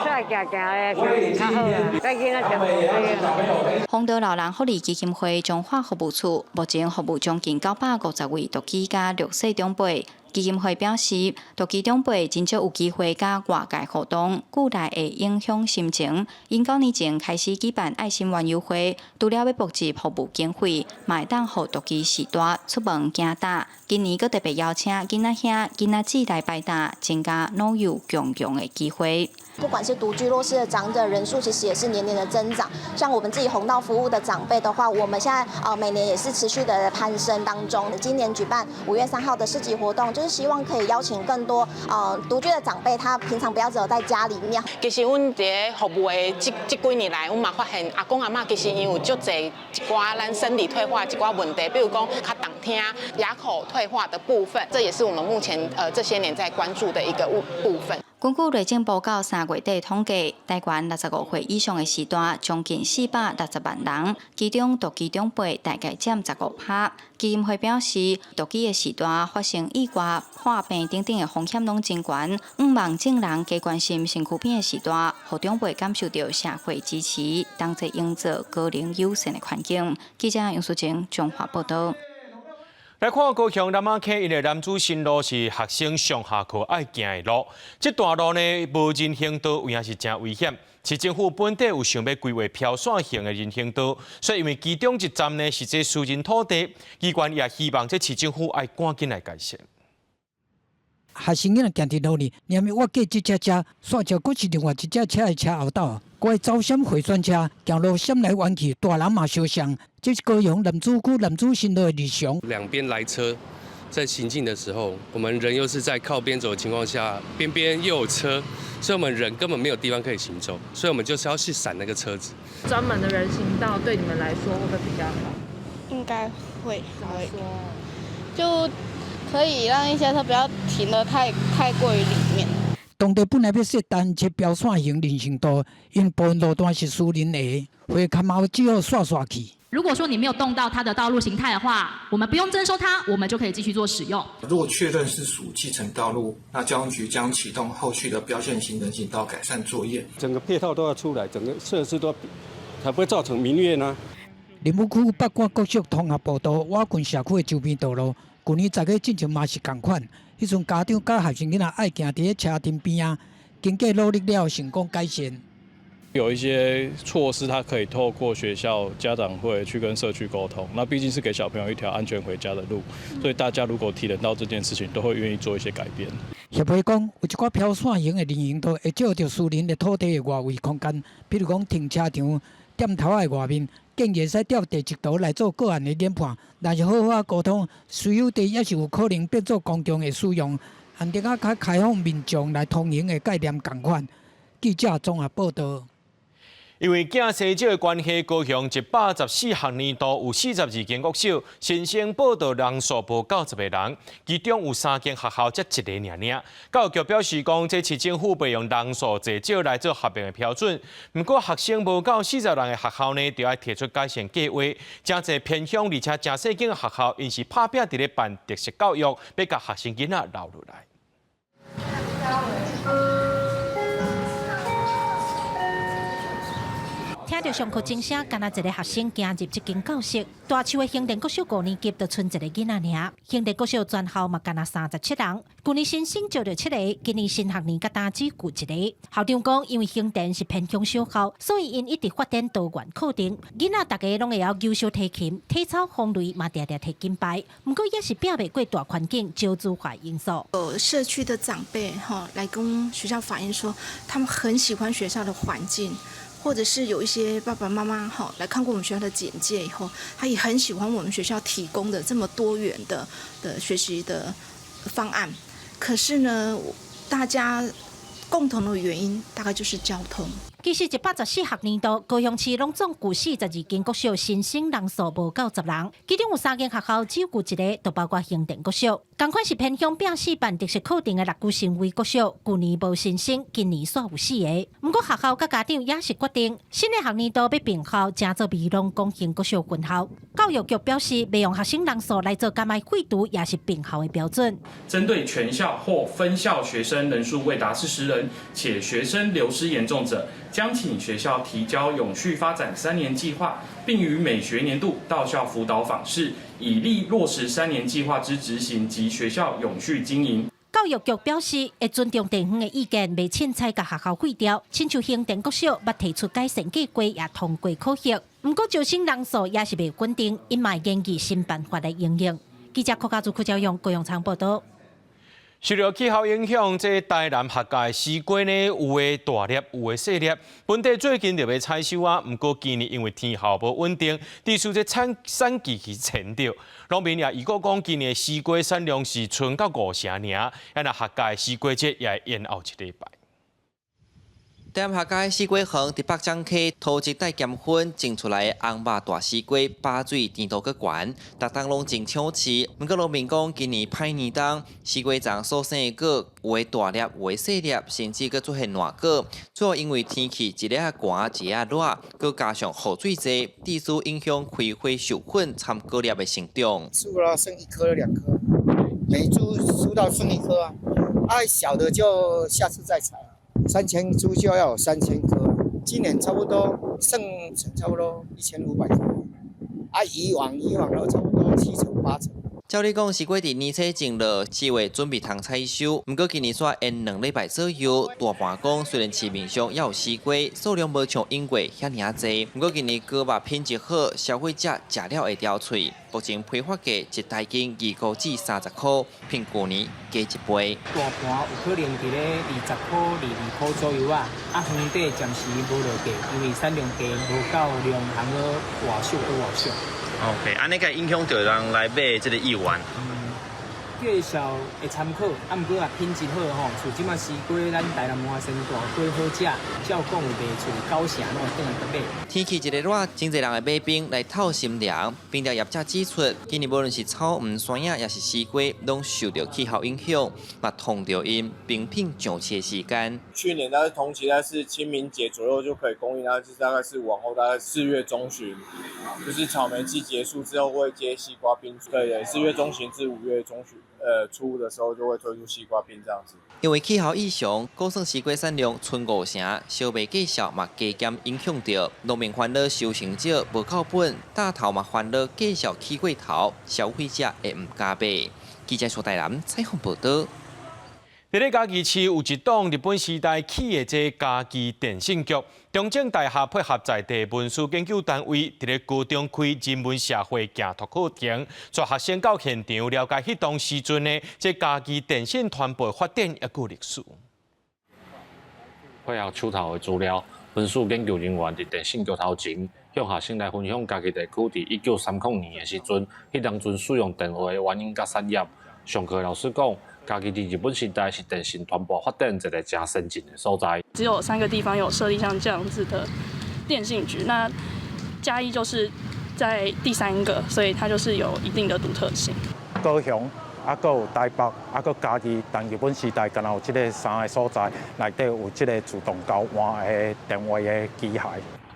来行行咧，较好啦。甲囡仔食好。丰德老人福利基金会中华服务处目前服务将近950位独居加6岁长辈。基金会表示，独居长辈真少有机会甲外界互动，久来会影响心情。因9年前开始举办爱心园游会，除了要募集服务经费，嘛会当互独居时代出门行踏。今年阁特别邀请囡仔兄、囡仔姊来摆搭，增加老幼共用的机会。不管是独居弱势的长者人数，其实也是年年的增长。像我们自己弘道服务的长辈的话，我们现在每年也是持续的攀升当中。今年举办5月3号的市集活动，就是希望可以邀请更多独居的长辈，他平常不要只有在家里面。其实阮伫服务的这几年来，阮嘛发现阿公阿嬷其实因有足侪一寡咱生理退化一寡问题，比如讲较动听、哑口退化的部分，这也是我们目前这些年在关注的一个部分。根据内政部到3月底统计，台湾65岁以上的时段将近460万人，其中毒鸡中辈大概占15%。基金会表示，毒鸡的时段发生意外、患病等等的风险拢真悬，毋望众人加关心身躯边的时段，互长辈感受到社会支持，同齐营造高龄友善的环境。记者杨淑晴综合报道。来看高雄南仔溪因的男子新路是学生上下课爱行的路，这段路呢无人行道，有影是真危险。市政府本地有想要规划飘线型的人行道，所以因为其中一站呢是这私人土地，机关也希望这市政府爱赶紧来改善。学生囡仔行伫路里，因为我过这只车，煞车佫是另外一只车的车后道，我的走闪回转车行路闪来弯去，大人嘛相像，这是高雄男子区男子新路的日常。两边来车在行进的时候，我们人又是在靠边走的情况下，边边又有车，所以我们人根本没有地方可以行走，所以我们就是要去闪那个车子。专门的人行道对你们来说会不会比较好？应该会，就可以让一些车不要停得太过于里面。当地本来要设单车标线型人行道，因部分路段是私人的，会看毛只好刷去。如果说你没有动到它的道路形态的话，我们不用征收它，我们就可以继续做使用。如果确认是属继承道路，那交通局将启动后续的标线型人行道改善作业。整个配套都要出来，整个设施都才不会造成民怨啊。林武区北关高速通合步道瓦群社区的周边道路，去年10月进前嘛是同款。迄阵家长甲学生囡仔爱行伫车顶边啊，经过努力了，成功改善。有一些措施，它可以透过学校家长会去跟社区沟通。那毕竟是给小朋友一条安全回家的路，所以大家如果体认到这件事情，都会愿意做一些改变。协会讲，有一寡飘线型的人行道会借着私人的土地的外围空间，比如讲停车场、店头的外面。建议使调地质图来做个案的研判，但是好好沟通，私有地也是有可能变做公众的使用，安定较开放民众来通行的概念同款。记者综合报道。因为囝生少的关系，高雄114学年度有42间国小，新生报到人数无90个人，其中有3间学校才1个尔。教育局表示讲，这市政府袂用人数最少来做合并的标准。不过学生无到40人的学校呢，就要提出改善计划。真侪偏乡而且真细间的学校，因是拍拼伫咧办特色教育，要甲学生囡仔留落来。听到上课钟声，敢若一个学生行入这间教室。大树的兴den国小5年级就剩一个囡仔尔。兴den国小全校嘛，敢若37人。去年新生招着7个，今年新学年甲单只有1个。校长讲，因为兴den是偏乡小校，所以因一直发展多元课程。囡仔大家拢会晓优秀提琴、体操、风雷嘛，常常摕金牌。不过也是拼袂过大环境少子化因素。有社区的长辈来跟学校反映说，他们很喜欢学校的环境。或者是有一些爸爸妈妈来看过我们学校的简介以后，他也很喜欢我们学校提供的这么多元的学习的方案。可是呢，大家共同的原因大概就是交通。其实114学年度，高雄市拢总有42间国小新生人数无90人，其中有3间学校只有1个，都包括兴den国小。同款是偏乡并市办特色课程的6区成为国小，去年无新生，今年煞有4个。不过学校甲家长也是决定，新的学年度要并校，正做美容公兴国小分校。教育局表示，袂用学生人数来做甘麦废除，也是并校的标准。针对全校或分校学生人数未达40人，且学生流失严重者，将请学校提交永续发展3年计划，并于每学年度到校辅导访视，以利落实3年计划之执行及学校永续经营。教育局表示，会尊重地方的意见，未凊彩甲学校废掉。亲像兴den国小，捌提出改善计划，也通过考核。不过招生人数也是未稳定，因嘛研究新办法来应用。记者柯家珠、柯昭勇、高雄场报道。受到气候影响，这台南客家的西瓜呢，有的大粒，有的细粒。本地最近就要采收啊，不过今年因为天候无稳定，地区这产季期前掉。农民也预估讲，今年西瓜产量是剩到5成尔，那客家的西瓜节也会延后1礼拜。踮客家四季园伫北江溪土质带咸粉种出来的红肉大丝瓜，把水甜度阁悬，逐当拢真抢吃。不过农民讲今年歹年冬，丝瓜丛所生的果有的大粒，有的细粒，甚至阁出现烂果。主要因为天气一日啊寒，一日啊热，佮加上雨水多，地势影响开花授粉参果粒的成长。树了剩1颗2颗，每株树到剩1颗啊，小的就下次再采。3000株就要有3000颗，今年差不多剩差不多1500颗，以往都差不多7成8成。照理讲，丝瓜伫年初种落，4月准备通采收。不过今年煞延2礼拜左右，大半讲虽然市面上也有丝瓜，数量无像因过遐尔济。不过今年果肉品质好，消费者食了会掉喙。目前批发价一台斤25至30块，比去年加1倍。大盘有可能伫咧20块、22块左右啊。园底暂时无落价，因为产量低，无够量通去外销外销。OK， 安尼个影响到人来买这个意愿。介绍会参考，不过品质好吼，像即马丝瓜，咱台南花生大果好食，照讲有卖出9成，拢会转来去买。天气一日热，真侪人会买冰来透心凉。冰条业者指出，今年无论是草莓、山野，也是丝瓜，拢受到气候影响，嘛痛着因冰品上市的时间。去年大概同期大概是清明节左右就可以供应，大概是往后大概4月中旬，就是草莓季结束之后会接西瓜冰。对，4月中旬至5月中旬。初的时候就会推出西瓜冰这样子。因为气候异常，高算丝瓜产量剩5成，烧卖价少嘛加减影响到农民烦恼收成少，无靠本；大头嘛烦恼价少起过头，消费者会唔加买。记者苏台南采访报道。伫咧嘉义市有一栋日本时代起的这嘉义电信局，中正大学配合在地文书研究单位，伫咧高中开人文社会行读课程，带学生到现场了解迄当时阵的这嘉义电信传播发展一个历史。配合手头的资料，文书研究人员伫电信局头前，向学生来分享嘉义地区伫1930年的时阵，迄当阵使用电话的原因甲产业。上课老师讲。嘉义伫日本时代是电信传播发展一个真先进的所在。只有3个地方有设立像这样子的电信局，那嘉义就是在第3个，所以它就是有一定的独特性。高雄，还有台北，还有嘉义，但日本时代敢有这个3个所在，内底有这个自动交换的电话的机械。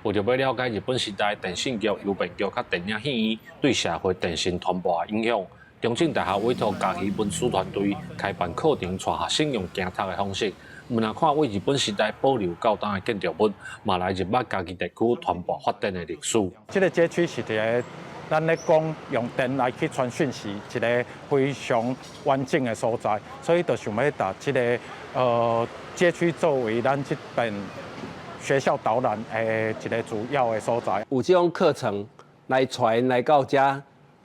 为着要了解日本时代电信局、邮便局甲电影戏院对社会电信传播的影响。中正大学委托嘉义文书团队开办课程，带学生用行读的方式，唔但看为日本时代保留到当的建筑物，嘛来入捌嘉义地区传播发展的历史。这个街区是一个咱咧讲用电来去传讯息，一个非常完整的所在，所以就想要把这个街区作为咱这边学校导览的一个主要的所在。有这种课程来传来到遮，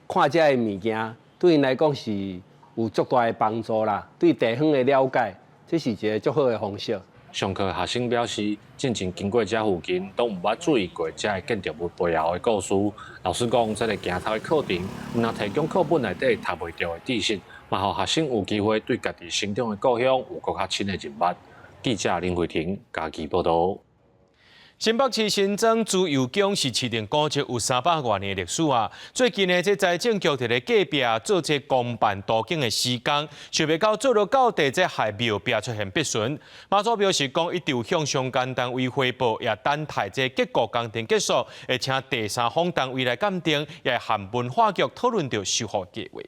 看遮的物件。对因来讲是有足大的帮助啦，对地方的了解，这是一个足好的方式。上课学生表示，进前经过这附近，都唔捌注意过这个建筑物背后的故事。老师讲，这个行读的课程，唔但提供课本内底读袂到的知识，嘛让学生有机会对家己成长的故乡有更较深的认捌。记者林慧婷，嘉义报道。新北市新庄自由宫是市定古迹，有300多年的历史啊。最近呢，这财政局伫咧隔壁做这公办途径的施工，想袂到做到到地，这海庙壁出现壁损。马祖表示讲，一直向相关单位汇报，也等待这结果工程结束，会请第三方单位来鉴定，也和文化局讨论着修复计划。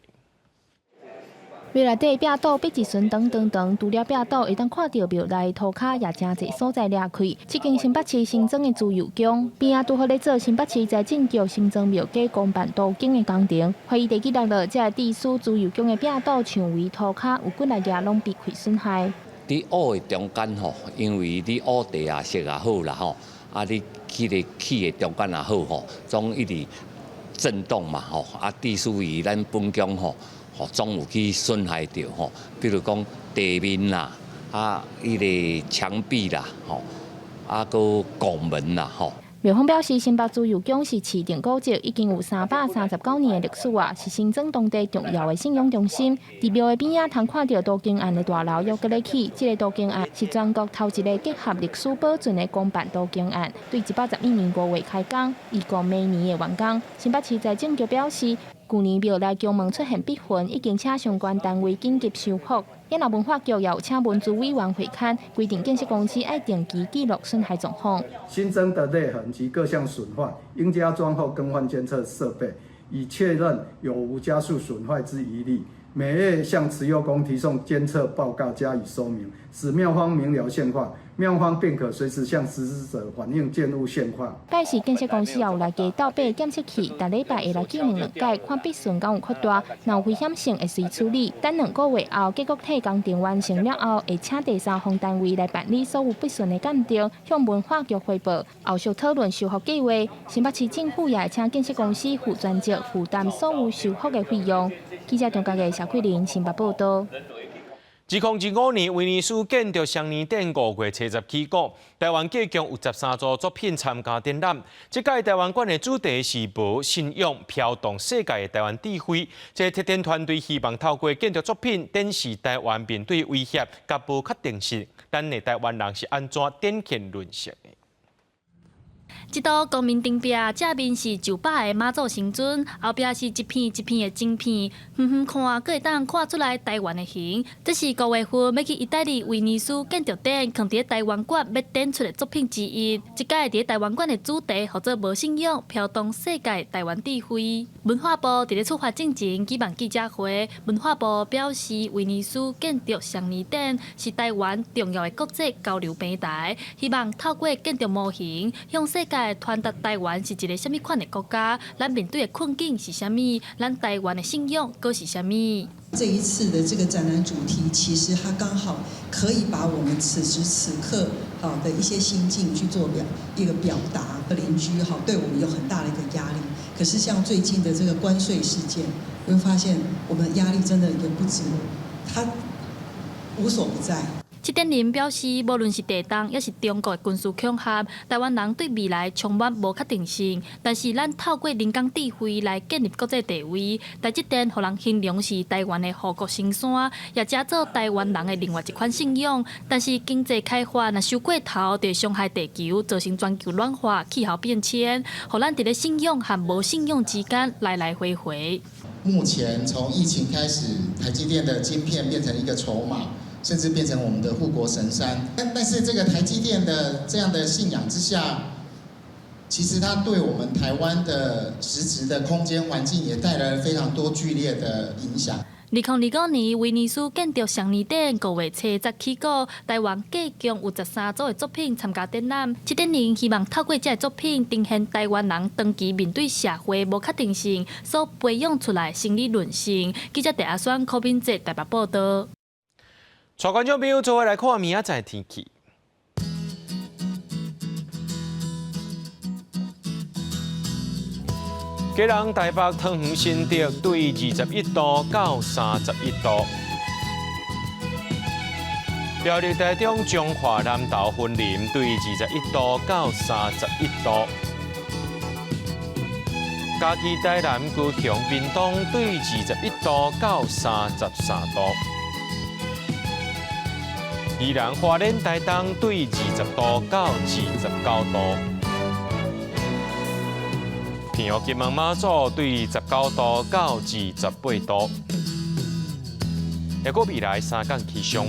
庙内底壁倒、壁一船等，除了壁倒，会当看到庙内涂骹也真侪所在裂开。这间新北市新庄的自由宫边啊，拄好咧做新北市财政局新庄庙街公办途径的工程。怀疑地基落落，才会致使自由宫的壁倒、墙围、涂骹有几来叶拢被开损害。伫屋的中间吼，因为你屋地啊、设也好啦吼，你起的中间也好吼，总一直震动嘛吼，致使于咱本宫吼。总有去损害到吼，比如讲地面啦，迄个墙壁啦，个拱门啦，吼。庙方表示，新北自由宫是市定古迹，已经有339年的历史啊，是新庄当地重要的信仰中心。伫庙的边仔，通看到杜敬庵的大楼又搁咧起。这个杜敬庵是全国头一个结合历史保存的公办杜敬庵，对111年5月开工，预估明年的完工。新北市财政局表示，去年庙内宫门出现壁痕，已经请相关单位紧急修复。也若文化局也有请文资委员会刊规定，建设公司要定期记录损害状况。新增的裂痕及各项损坏，应加装后更换监测设备，以确认有无加速损坏之疑虑。每月向持有公提送监测报告加以说明，使庙方明了现况，庙方便可随时向实施者反映建物现况。届时建设公司也有来家倒背检测器，逐礼拜会来检2届，看壁损敢有扩大，若有危险性会随处理。等2个月后，结果体工程完成了后，会请第三方单位来办理所有壁损的鉴定，向文化局汇报，后续讨论修复计划。新北市政府也会请建设公司负专职负担所有修复的费用。记者张家嘅小桂林新北报道。2015年威尼斯建筑双年展5月初10起过，台湾计共有13组作品参加展览。这届台湾馆的主题是无信仰飘动世界的台湾智慧。这特展团队希望透过建筑作品展示台湾面对威胁甲无确定性，咱的台湾人是安怎展现论述的？这道光明顶壁正面是旧摆的妈祖神尊，后壁是一片一片的晶片，远远看，阁会当看出来台湾的形。这是5月份要去意大利威尼斯建筑展，放伫台湾馆要展出的作品之一。这届伫台湾馆的主题叫做无信仰飘动世界台湾智慧。文化部伫咧出发进前举办记者会，文化部表示，威尼斯建筑双年展是台湾重要的国际交流平台，希望透过建筑模型向世界传达台湾是一个什么款的国家，咱面对的困境是什么，咱台湾的信仰又是什么。这一次的这个展览主题，其实它刚好可以把我们此时此刻的一些心境去做一个表达。邻居对我们有很大的一个压力，可是像最近的这个关税事件，你会发现我们压力真的也不止，它无所不在。这点人表示，无论是地动，也是中国的军事恐吓，台湾人对未来充满无确定性。但是，咱透过人工智慧来建立国际地位，台积电互人形容是台湾的护国神山，也加做台湾人的另外一款信仰。但是，经济开发若收过头，就伤害地球，造成全球暖化、气候变迁，互咱伫咧信仰和无信仰之间来来回回。目前从疫情开始，台积电的晶片变成一个筹码。甚至变成我们的护国神山，但是这个台积电的这样的信仰之下，其实它对我们台湾的实质的空间环境也带来了非常多剧烈的影响。2025年威尼斯建筑双年展5月初10起过，台湾计共有13组的作品参加展览。这点人希望透过这作品呈现台湾人长期面对社会无确定性所培养出来心理韧性。记者陈阿选柯敏哲台北报道。带观众朋友做伙来看明仔载天气。基隆、台北、桃园、新竹对21度到31度。苗栗、台中、彰化、南投、云林对21度到31度。嘉义、台南、高雄、屏东对21度到33度。宜兰花莲台东对20度到29度，平湖金门马祖对19度到28度。还有未来3天气象。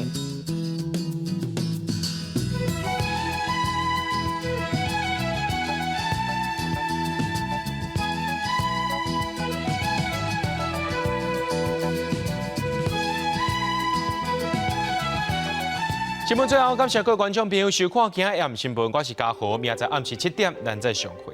新闻最后，感谢各位观众朋友收看今日AM新闻，我是嘉豪，明仔载暗时7点咱再相会。